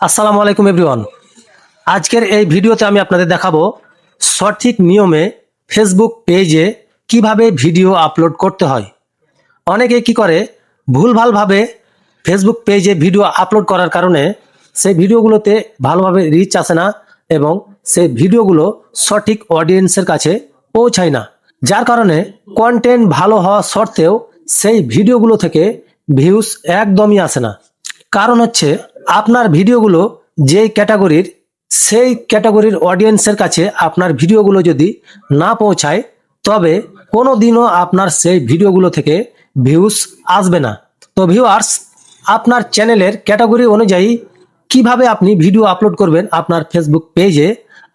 আসসালামু আলাইকুম এভরিওয়ান। আজকের এই ভিডিওতে আমি আপনাদের দেখাবো সঠিক নিয়মে ফেসবুক পেজে কিভাবে ভিডিও আপলোড করতে হয়। অনেকে কি করে ভুলভালভাবে ফেসবুক পেজে ভিডিও আপলোড করার কারণে সেই ভিডিওগুলোতে ভালোভাবে রিচ আসে না এবং সেই ভিডিওগুলো সঠিক অডিয়েন্সের কাছে পৌঁছায় না, যার কারণে কন্টেন্ট ভালো হওয়া সত্ত্বেও সেই ভিডিওগুলো থেকে ভিউজ একদমই আসে না। কারণ হচ্ছে আপনার ভিডিওগুলো যেই ক্যাটাগরির সেই ক্যাটাগরির অডিয়েন্সের কাছে আপনার ভিডিওগুলো যদি না পৌঁছায় তবে কোনো দিনও আপনার সেই ভিডিওগুলো থেকে ভিউজ আসবে না। তো ভিউয়ার্স, আপনার চ্যানেলের ক্যাটাগরি অনুযায়ী কিভাবে আপনি ভিডিও আপলোড করবেন আপনার ফেসবুক পেজে,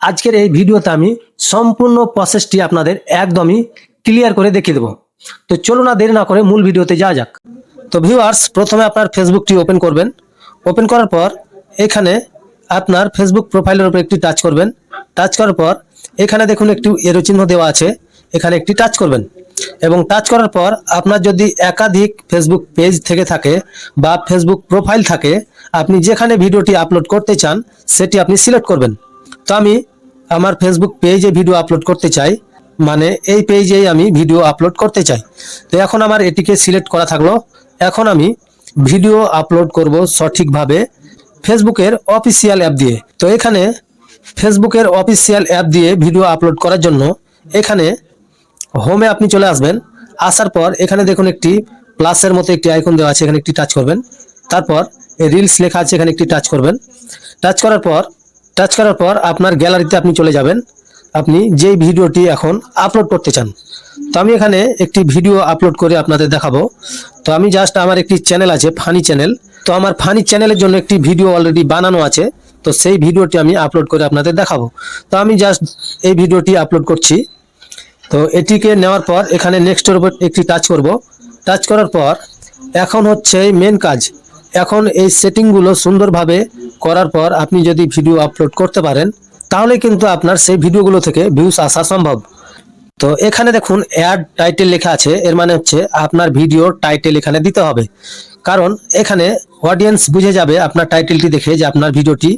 আজকের এই ভিডিওতে আমি সম্পূর্ণ প্রসেসটি আপনাদের একদমই ক্লিয়ার করে দেখিয়ে দেবো। তো চলুন না দেরি না করে মূল ভিডিওতে যাওয়া যাক। তো ভিউয়ার্স, প্রথমে আপনার ফেসবুকটি ওপেন করবেন। ওপেন করার পর এখানে আপনার ফেসবুক প্রোফাইলের উপর একটি টাচ করবেন। টাচ করার পর এখানে দেখুন একটি এরো চিহ্ন দেওয়া আছে, এখানে একটি টাচ করবেন এবং টাচ করার পর আপনার যদি একাধিক ফেসবুক পেজ থেকে থাকে বা ফেসবুক প্রোফাইল থাকে, আপনি যেখানে ভিডিওটি আপলোড করতে চান সেটি আপনি সিলেক্ট করবেন। তো আমি আমার ফেসবুক পেজে ভিডিও আপলোড করতে চাই, মানে এই পেজেই আমি ভিডিও আপলোড করতে চাই। তো এখন আমার এটিকে সিলেক্ট করা থাকলো। এখন আমি ভিডিও আপলোড করব সঠিকভাবে ফেসবুকের অফিসিয়াল অ্যাপ দিয়ে। তো এখানে ফেসবুকের অফিসিয়াল অ্যাপ দিয়ে ভিডিও আপলোড করার জন্য এখানে হোমে আপনি চলে আসবেন। আসার পর এখানে দেখুন একটি প্লাসের মতো একটি আইকন দেওয়া আছে, এখানে একটি টাচ করবেন। তারপর রিলস লেখা আছে, এখানে একটি টাচ করবেন। টাচ করার পর আপনার গ্যালারিতে আপনি চলে যাবেন, আপনি যেই ভিডিওটি এখন আপলোড করতে চান। তো আমি এখানে একটি ভিডিও আপলোড করে আপনাদের দেখাবো। তো আমি জাস্ট আমার একটি চ্যানেল আছে ফানি চ্যানেল, তো আমার ফানি চ্যানেলের জন্য একটি ভিডিও অলরেডি বানানো আছে, তো সেই ভিডিওটি আমি আপলোড করে আপনাদের দেখাবো। তো আমি জাস্ট এই ভিডিওটি আপলোড করছি। তো এটিকে নেওয়ার পর এখানে নেক্সটের উপর একটি টাচ করব। টাচ করার পর এখন হচ্ছে মেন কাজ, এখন এই সেটিংগুলো সুন্দরভাবে করার পর আপনি যদি ভিডিও আপলোড করতে পারেন তাহলে কিন্তু আপনার সেই ভিডিওগুলো থেকে ভিউজ আসা সম্ভব। তো এখানে দেখুন অ্যাড টাইটেল লেখা আছে, এর মানে হচ্ছে আপনার ভিডিওর টাইটেল এখানে দিতে হবে, কারণ এখানে অডিয়েন্স বুঝে যাবে আপনার টাইটেলটি দেখে যে আপনার ভিডিওটি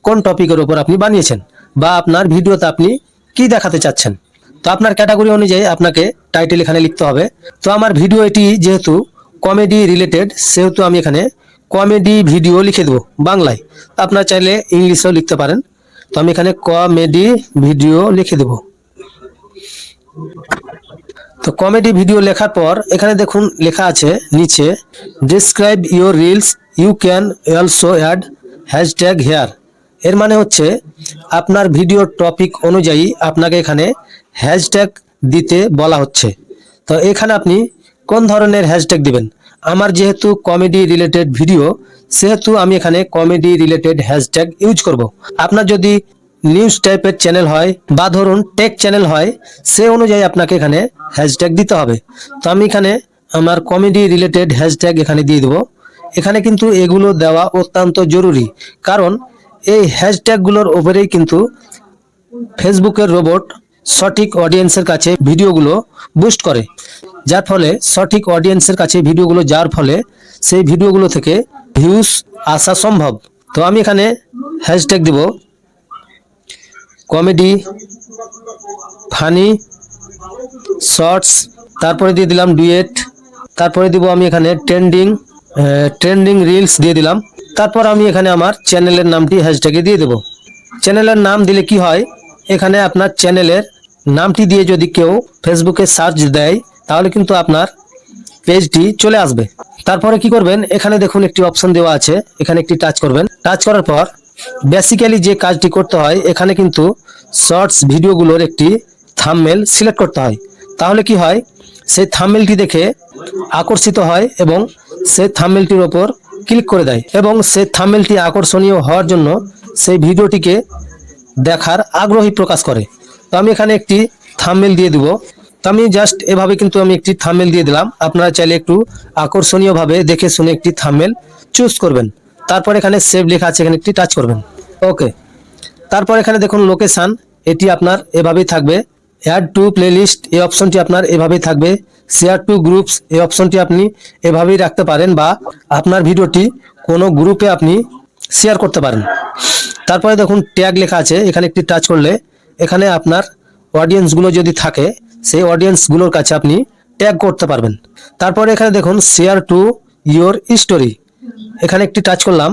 কোন টপিকের উপর আপনি বানিয়েছেন বা আপনার ভিডিওতে আপনি কি দেখাতে চাচ্ছেন। তো আপনার ক্যাটাগরি অনুযায়ী আপনাকে টাইটেল এখানে লিখতে হবে। তো আমার ভিডিও এটি যেহেতু কমেডি রিলেটেড সেহেতু আমি এখানে কমেডি ভিডিও লিখে দেবো বাংলায়, আপনার চাইলে ইংলিশেও লিখতে পারেন। তো আমি এখানে কমেডি ভিডিও লিখে দেবো। তো কমেডি ভিডিও লেখার পর এখানে দেখুন লেখা আছে নিচে describe your reels, you can also add hashtag here. এর মানে হচ্ছে আপনার ভিডিও টপিক অনুযায়ী আপনাকে এখানে হ্যাশট্যাগ দিতে বলা হচ্ছে। তো এখানে আপনি কোন ধরনের হ্যাশট্যাগ দিবেন, আমার যেহেতু কমেডি রিলেটেড ভিডিও সেহেতু আমি এখানে কমেডি রিলেটেড হ্যাশট্যাগ ইউজ করব। আপনার যদি নিউজ টাইপের চ্যানেল হয় বা ধরুন টেক চ্যানেল হয় সে অনুযায়ী আপনাকে এখানে হ্যাশট্যাগ দিতে হবে। তো আমি এখানে আমার কমেডি রিলেটেড হ্যাশট্যাগ এখানে দিয়ে দেবো। এখানে কিন্তু এগুলো দেওয়া অত্যন্ত জরুরি, কারণ এই হ্যাশট্যাগুলোর ওপরেই কিন্তু ফেসবুকের রোবট সঠিক অডিয়েন্সের কাছে ভিডিওগুলো বুস্ট করে, যার ফলে সঠিক অডিয়েন্সের কাছে ভিডিওগুলো যাওয়ার ফলে সেই ভিডিওগুলো থেকে ভিউজ আসা সম্ভব। তো আমি এখানে হ্যাশট্যাগ দিব কমেডি, ফানি, শর্টস, তারপরে দিয়ে দিলাম ডুয়েট, তারপরে দিব আমি এখানে ট্রেন্ডিং রিলস দিয়ে দিলাম। তারপর আমি এখানে আমার চ্যানেলের নামটি হ্যাশট্যাগে দিয়ে দেব। চ্যানেলের নাম দিলে কি হয়, এখানে আপনার চ্যানেলের নামটি দিয়ে যদি কেউ ফেসবুকে সার্চ দেয় তাহলে কিন্তু আপনার পেজটি চলে আসবে। তারপরে কি করবেন, এখানে দেখুন একটি অপশন দেওয়া আছে, এখানে একটি টাচ করবেন। টাচ করার পর বেসিক্যালি যে কাজটি করতে হয় এখানে কিন্তু শর্টস ভিডিওগুলোর একটি থাম্বনেল সিলেক্ট করতে হয়। তাহলে কি হয়, সেই থাম্বনেলটি দেখে আকর্ষিত হয় এবং সেই থাম্বনেলটির ওপর ক্লিক করে দেয় এবং সেই থাম্বনেলটি আকর্ষণীয় হওয়ার জন্য সেই ভিডিওটিকে দেখার আগ্রহী প্রকাশ করে। তো আমি এখানে একটি থাম্বনেল দিয়ে দেব। তো আমি জাস্ট এভাবে কিন্তু আমি একটি থাম্বনেল দিয়ে দিলাম। আপনারা চাইলে একটু আকর্ষণীয়ভাবে দেখে শুনে একটি থাম্বনেল চুজ করবেন। তারপর এখানে সেভ লেখা আছে, এখানে একটি টাচ করবেন। ওকে, তারপর এখানে দেখুন লোকেশান, এটি আপনার এভাবেই থাকবে। অ্যাড টু প্লেলিস্ট এই অপশনটি আপনার এভাবেই থাকবে। শেয়ার টু গ্রুপস এই অপশনটি আপনি এভাবেই রাখতে পারেন বা আপনার ভিডিওটি কোনো গ্রুপে আপনি শেয়ার করতে পারেন। তারপরে দেখুন ট্যাগ লেখা আছে, এখানে একটি টাচ করলে এখানে আপনার অডিয়েন্সগুলো যদি থাকে সেই অডিয়েন্সগুলোর কাছে আপনি ট্যাগ করতে পারবেন। তারপরে এখানে দেখুন শেয়ার টু ইয়োর স্টোরি, এখানে একটি টাচ করলাম।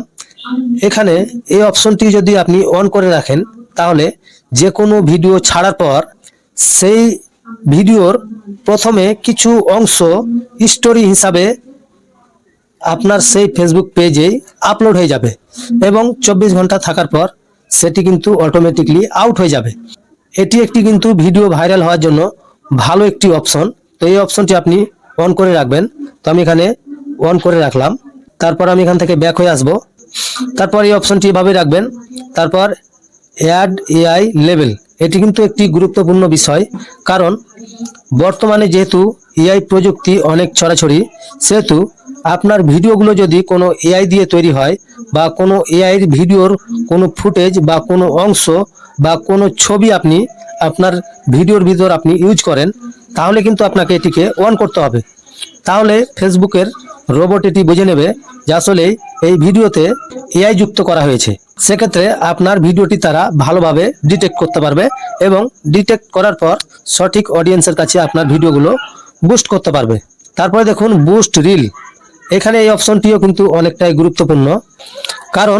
এখানে এই অপশনটি যদি আপনি অন করে রাখেন তাহলে যে কোনো ভিডিও ছাড়ার পর সেই ভিডিওর প্রথমে কিছু অংশ স্টোরি হিসাবে আপনার সেই ফেসবুক পেজেই আপলোড হয়ে যাবে এবং 24 ঘন্টা থাকার পর সেটি কিন্তু অটোমেটিকলি আউট হয়ে যাবে। এটি একটি কিন্তু ভিডিও ভাইরাল হওয়ার জন্য ভালো একটি অপশন। তো এই অপশনটি আপনি অন করে রাখবেন। তো আমি এখানে অন করে রাখলাম। তারপর আমি এখান থেকে ব্যাক হয়ে আসব। তারপর এই অপশনটি এভাবে রাখবেন। তারপর অ্যাড এআই লেভেল, এটি কিন্তু একটি গুরুত্বপূর্ণ বিষয়, কারণ বর্তমানে যেহেতু এআই প্রযুক্তি অনেক ছড়াছড়ি, সেহেতু আপনার ভিডিওগুলো যদি কোনো এআই দিয়ে তৈরি হয় বা কোনো এআইয়ের ভিডিওর কোনো ফুটেজ বা কোনো অংশ বা কোনো ছবি আপনি আপনার ভিডিওর ভিতর আপনি ইউজ করেন, তাহলে কিন্তু আপনাকে এটিকে অন করতে হবে। তাহলে ফেসবুকের রোবট এটি বুঝে নেবে যে আসলে এই ভিডিওতে এআই যুক্ত করা হয়েছে। সেক্ষেত্রে আপনার ভিডিওটি তারা ভালোভাবে ডিটেক্ট করতে পারবে এবং ডিটেক্ট করার পর সঠিক অডিয়েন্সের কাছে আপনার ভিডিওগুলো বুস্ট করতে পারবে। তারপরে দেখুন বুস্ট রিল, এখানে এই অপশনটিও কিন্তু অনেকটাই গুরুত্বপূর্ণ, কারণ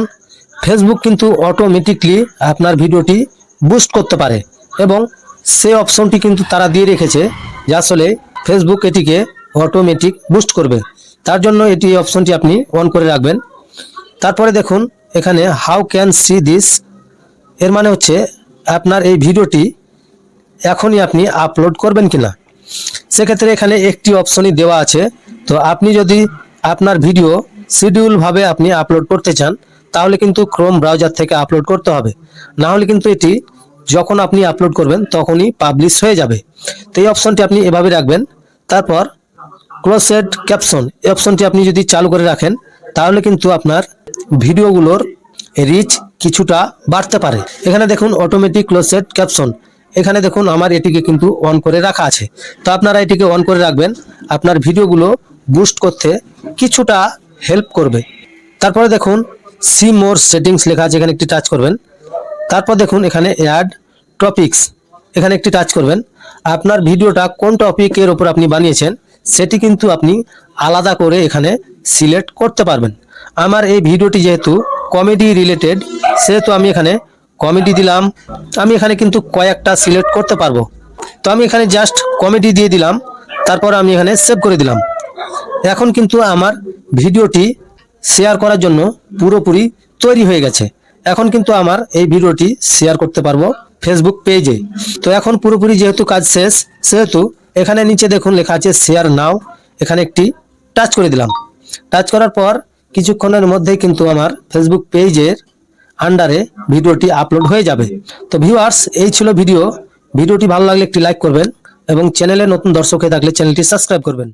ফেসবুক কিন্তু অটোমেটিকলি আপনার ভিডিওটি বুস্ট করতে পারে এবং সেই অপশনটি কিন্তু তারা দিয়ে রেখেছে যে আসলে ফেসবুক এটিকে অটোমেটিক বুস্ট করবে। তার জন্য এটি অপশনটি আপনি অন করে রাখবেন। তারপরে দেখুন এখানে হাউ ক্যান সি দিস, এর মানে হচ্ছে আপনার এই ভিডিওটি এখনই আপনি আপলোড করবেন কিনা। সেক্ষেত্রে এখানে একটি অপশনই দেওয়া আছে। তো আপনি যদি আপনার ভিডিও শিডিউলভাবে আপনি আপলোড করতে চান তাহলে কিন্তু ক্রোম ব্রাউজার থেকে আপলোড করতে হবে, না হলে কিন্তু এটি যখন আপনি আপলোড করবেন তখনই পাবলিশ হয়ে যাবে। তো এই অপশনটি আপনি এভাবে রাখবেন। তারপর ক্লোজড ক্যাপশন, এই অপশনটি আপনি যদি চালু করে রাখেন তাহলে কিন্তু আপনার ভিডিওগুলোর রিচ কিছুটা বাড়তে পারে। এখানে দেখুন অটোমেটিক ক্লোজড ক্যাপশন, এখানে দেখুন আমার এটিকে কিন্তু অন করে রাখা আছে। তো আপনারা এটিকে অন করে রাখবেন, আপনার ভিডিওগুলো বুস্ট করতে কিছুটা হেল্প করবে। তারপরে দেখুন সি মোর সেটিংস লেখা আছে, এখানে একটি টাচ করবেন। তারপর দেখুন এখানে অ্যাড টপিকস, এখানে একটি টাচ করবেন। আপনার ভিডিওটা কোন টপিকের ওপর আপনি বানিয়েছেন সেটি কিন্তু আপনি আলাদা করে এখানে সিলেক্ট করতে পারবেন। আমার এই ভিডিওটি যেহেতু কমেডি রিলেটেড, সেহেতু আমি এখানে কমেডি দিলাম। আমি এখানে কিন্তু কয়েকটা সিলেক্ট করতে পারবো। তো আমি এখানে জাস্ট কমেডি দিয়ে দিলাম, তারপর আমি এখানে সেভ করে দিলাম। এখন কিন্তু আমার ভিডিওটি শেয়ার করার জন্য পুরোপুরি তৈরি হয়ে গেছে। এখন কিন্তু আমার এই ভিডিওটি শেয়ার করতে পারবো ফেসবুক পেজে। তো এখন পুরোপুরি যেহেতু কাজ শেষ, সেহেতু এখানে নিচে দেখুন লেখা আছে শেয়ার নাও, এখানে একটি টাচ করে দিলাম। টাচ করার পর কিছুক্ষণের মধ্যেই কিন্তু আমার ফেসবুক পেজের আন্ডারে ভিডিওটি আপলোড হয়ে যাবে। তো ভিউয়ার্স, এই ছিল ভিডিওটি ভালো লাগলে একটি লাইক করবেন এবং চ্যানেলে নতুন দর্শক হয়ে থাকলে চ্যানেলটি সাবস্ক্রাইব করবেন।